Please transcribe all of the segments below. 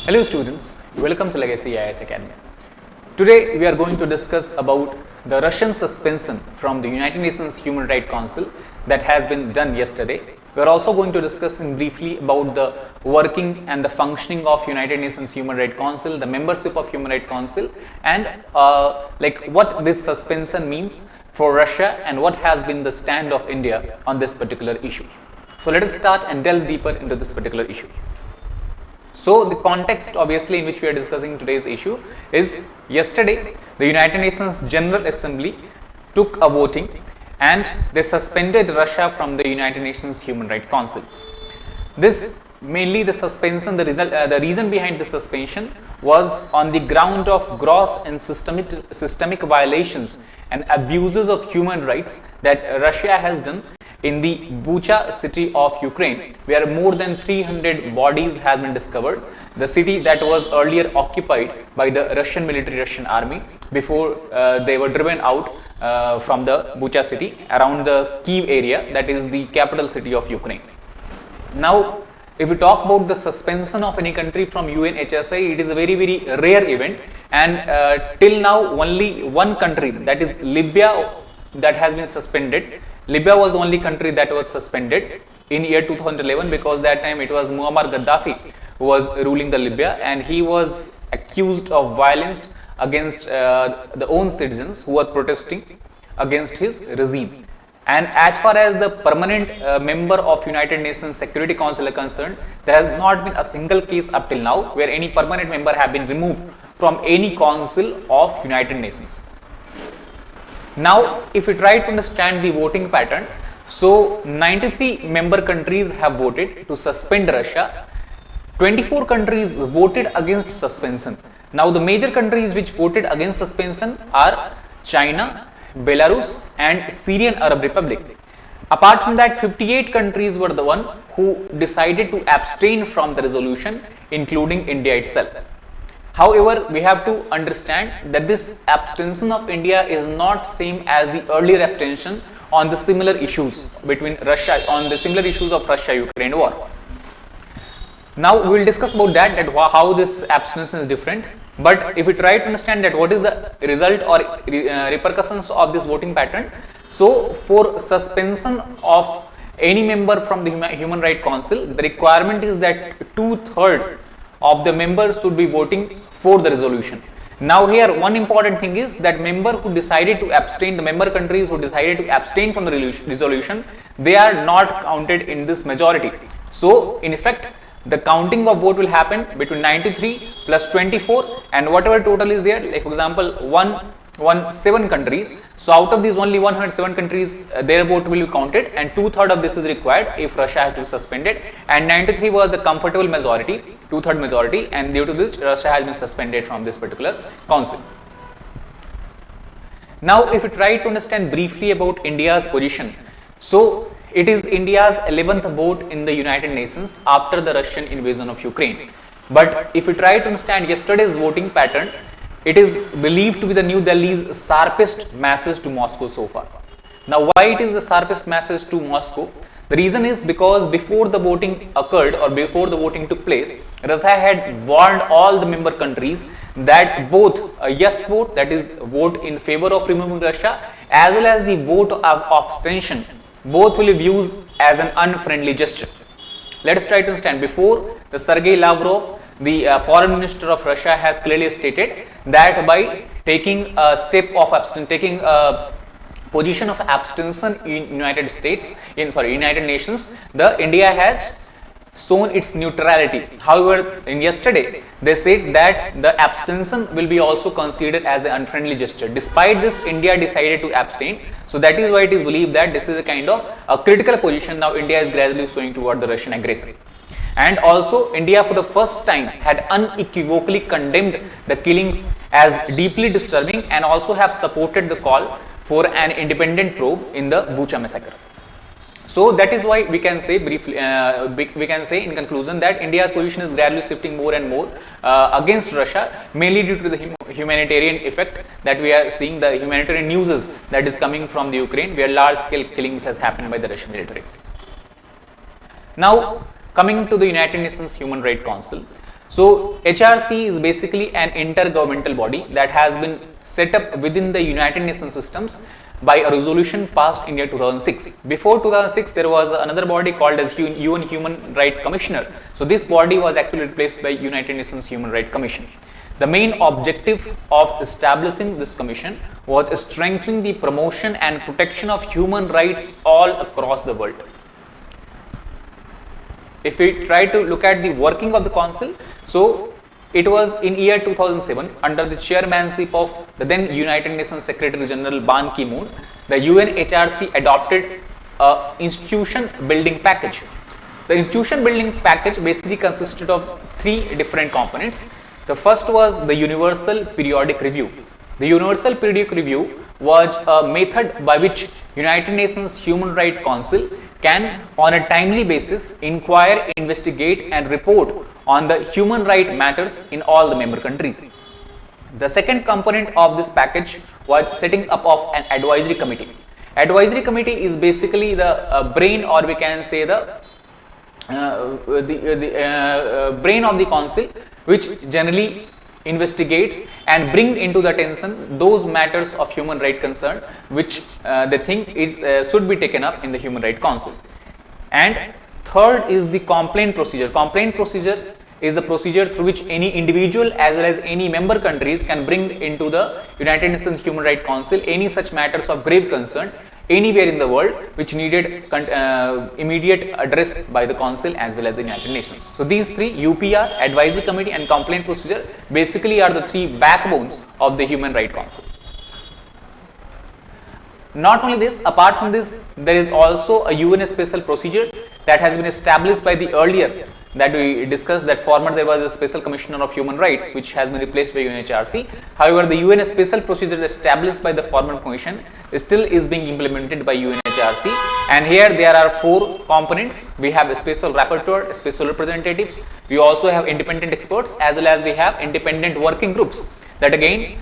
Hello students, welcome to Legacy IAS Academy. Today we are going to discuss about the Russian suspension from the United Nations Human Rights Council that has been done yesterday. We are also going to discuss briefly about the working and the functioning of United Nations Human Rights Council, the membership of Human Rights Council, and what this suspension means for Russia and what has been the stand of India on this particular issue. So let us start and delve deeper into this particular issue. So the context obviously in which we are discussing today's issue is yesterday the United Nations General Assembly took a voting and they suspended Russia from the United Nations Human Rights Council. This mainly the suspension, the reason behind the suspension was on the ground of gross and systemic violations and abuses of human rights that Russia has done in the Bucha city of Ukraine, where more than 300 bodies have been discovered. The city that was earlier occupied by the Russian army before they were driven out from the Bucha city around the Kyiv area, that is the capital city of Ukraine. Now, if we talk about the suspension of any country from UNHRC, it is a very rare event, and till now only one country, that is Libya, that has been suspended. Libya was the only country that was suspended in year 2011 because that time it was Muammar Gaddafi who was ruling the Libya, and he was accused of violence against the own citizens who were protesting against his regime. And as far as the permanent member of United Nations Security Council are concerned, there has not been a single case up till now where any permanent member have been removed from any council of United Nations. Now, if we try to understand the voting pattern, so 93 member countries have voted to suspend Russia. 24 countries voted against suspension. Now, the major countries which voted against suspension are China, Belarus and Syrian Arab Republic. Apart from that, 58 countries were the one who decided to abstain from the resolution, including India itself. However, we have to understand that this abstention of India is not same as the earlier abstention on the similar issues between Russia, on the similar issues of Russia-Ukraine war. Now, we will discuss about that how this abstention is different. But if we try to understand that what is the result or repercussions of this voting pattern, so for suspension of any member from the Human Rights Council, the requirement is that 2/3 of the members should be voting for the resolution. Now here one important thing is that member who decided to abstain, the member countries who decided to abstain from the resolution, they are not counted in this majority. So in effect, the counting of vote will happen between 93 plus 24, and whatever total is there, like for example 117 countries. So out of these only 107 countries their vote will be counted, and 2/3 of this is required if Russia has to be suspended, and 93 was the comfortable majority, 2/3 majority, and due to this Russia has been suspended from this particular council. Now if we try to understand briefly about India's position, so it is India's 11th vote in the United Nations after the Russian invasion of Ukraine. But if we try to understand yesterday's voting pattern, it is believed to be the New Delhi's sharpest message to Moscow so far. Now, why it is the sharpest message to Moscow? The reason is because before the voting occurred or before the voting took place, Russia had warned all the member countries that both a yes vote, that is vote in favor of removing Russia, as well as the vote of abstention, both will be viewed as an unfriendly gesture. Let us try to understand. Before, the Sergei Lavrov, the foreign minister of Russia, has clearly stated that by taking a step of taking a position of abstention in United Nations, the India has shown its neutrality. However, in yesterday they said that the abstention will be also considered as an unfriendly gesture. Despite this, India decided to abstain. So that is why it is believed that this is a kind of a critical position now India is gradually showing toward the Russian aggression. And also India for the first time had unequivocally condemned the killings as deeply disturbing, and also have supported the call for an independent probe in the Bucha massacre. So that is why we can say briefly, we can say in conclusion that India's position is gradually shifting more and more against Russia, mainly due to the humanitarian effect that we are seeing, the humanitarian news that is coming from the Ukraine, where large scale killings has happened by the Russian military. Now coming to the United Nations Human Rights Council. So HRC is basically an intergovernmental body that has been set up within the United Nations systems by a resolution passed in year 2006. Before 2006, there was another body called as UN Human Rights Commissioner. So this body was actually replaced by United Nations Human Rights Commission. The main objective of establishing this commission was strengthening the promotion and protection of human rights all across the world. If we try to look at the working of the council, so it was in year 2007 under the chairmanship of the then United Nations Secretary General Ban Ki-moon, the UNHRC adopted a institution building package. The institution building package basically consisted of three different components. The first was the Universal Periodic Review. The Universal Periodic Review was a method by which United Nations Human Rights Council can on a timely basis inquire, investigate and report on the human rights matters in all the member countries. The second component of this package was setting up of an advisory committee. Advisory committee is basically the brain, or we can say the brain of the council, which generally investigates and bring into the attention those matters of human right concern which they think is should be taken up in the Human Rights Council. And third is the complaint procedure. Complaint procedure is the procedure through which any individual as well as any member countries can bring into the United Nations Human Rights Council any such matters of grave concern anywhere in the world which needed immediate address by the council as well as the United Nations. So these three, UPR, advisory committee and complaint procedure, basically are the three backbones of the Human Rights Council. Not only this, apart from this, there is also a UN special procedure that has been established by the earlier that we discussed, that former there was a special commissioner of human rights which has been replaced by UNHRC. However, the UN special procedure established by the former commission still is being implemented by UNHRC, and here there are four components. We have a special rapporteur, special representatives, we also have independent experts as well as we have independent working groups that again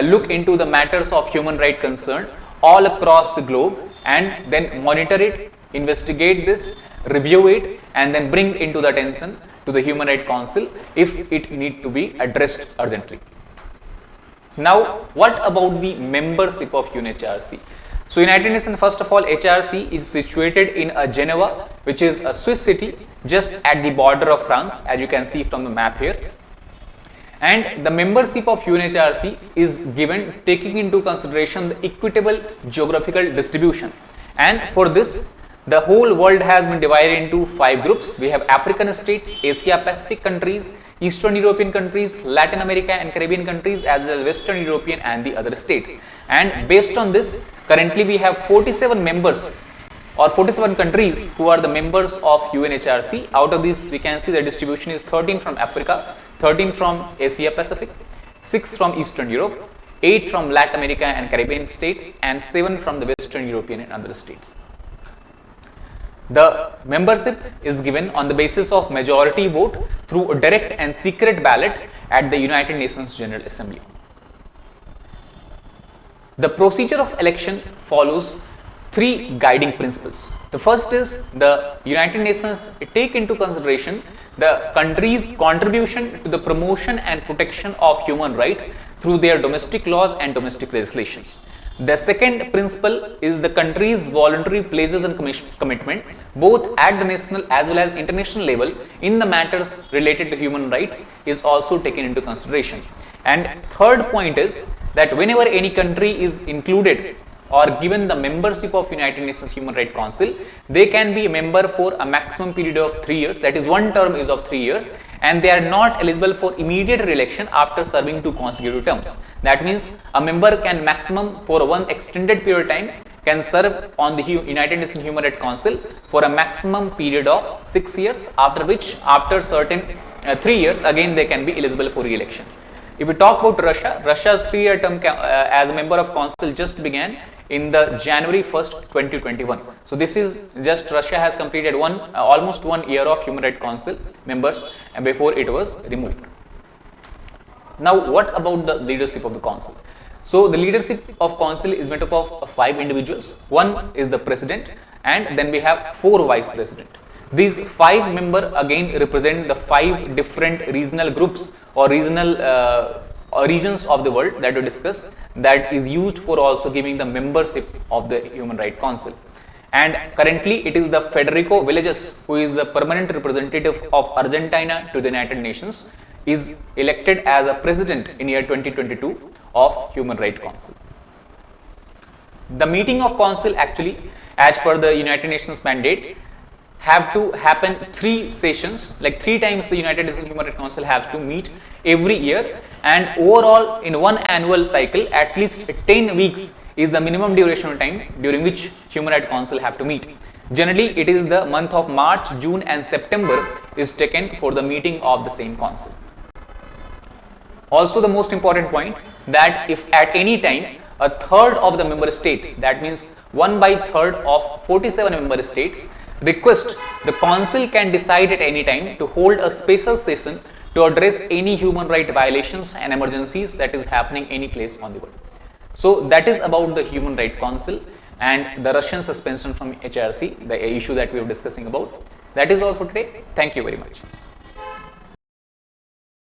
look into the matters of human rights concern all across the globe and then monitor it, investigate this, review it and then bring into the attention to the Human Rights Council if it need to be addressed urgently. Now, what about the membership of UNHRC? So, United Nations, first of all, HRC is situated in Geneva, which is a Swiss city just at the border of France, as you can see from the map here. And the membership of UNHRC is given taking into consideration the equitable geographical distribution, and for this the whole world has been divided into 5 groups. We have African states, Asia Pacific countries, Eastern European countries, Latin America and Caribbean countries, as well as Western European and the other states. And based on this, currently we have 47 members or 47 countries who are the members of UNHRC. Out of these, we can see the distribution is 13 from Africa, 13 from Asia Pacific, 6 from Eastern Europe, 8 from Latin America and Caribbean states, and 7 from the Western European and other states. The membership is given on the basis of majority vote through a direct and secret ballot at the United Nations General Assembly. The procedure of election follows 3 guiding principles. The first is the United Nations take into consideration the country's contribution to the promotion and protection of human rights through their domestic laws and domestic legislations. The second principle is the country's voluntary pledges and commitment both at the national as well as international level in the matters related to human rights is also taken into consideration. And third point is that whenever any country is included or given the membership of United Nations Human Rights Council, they can be a member for a maximum period of 3 years, that is one term is of 3 years, and they are not eligible for immediate re-election after serving 2 consecutive terms. That means a member can maximum for one extended period of time can serve on the United Nations Human Rights Council for a maximum period of 6 years, after which after certain 3 years again they can be eligible for re-election. If we talk about Russia, Russia's 3-year term as a member of council just began in the January 1st, 2021. So this is just Russia has completed almost 1 year of Human Rights Council members and before it was removed. Now, what about the leadership of the council? So the leadership of council is made up of 5 individuals. One is the president, and then we have 4 vice president. These 5 members again represent the 5 different regional groups or regional regions of the world that we discussed, that is used for also giving the membership of the Human Rights Council. And currently it is the Federico Villegas, who is the permanent representative of Argentina to the United Nations, is elected as a president in year 2022 of Human Rights Council. The meeting of council actually, as per the United Nations mandate, have to happen 3 sessions, like 3 times the United Nations Human Rights Council have to meet every year, and overall in one annual cycle at least 10 weeks is the minimum duration of time during which Human Rights Council have to meet. Generally it is the month of March, June and September is taken for the meeting of the same council. Also the most important point, that if at any time a third of the member states, that means 1/3 of 47 member states request, the council can decide at any time to hold a special session to address any human right violations and emergencies that is happening any place on the world. So that is about the Human Rights Council and the Russian suspension from HRC, the issue that we are discussing about. That is all for today. Thank you very much.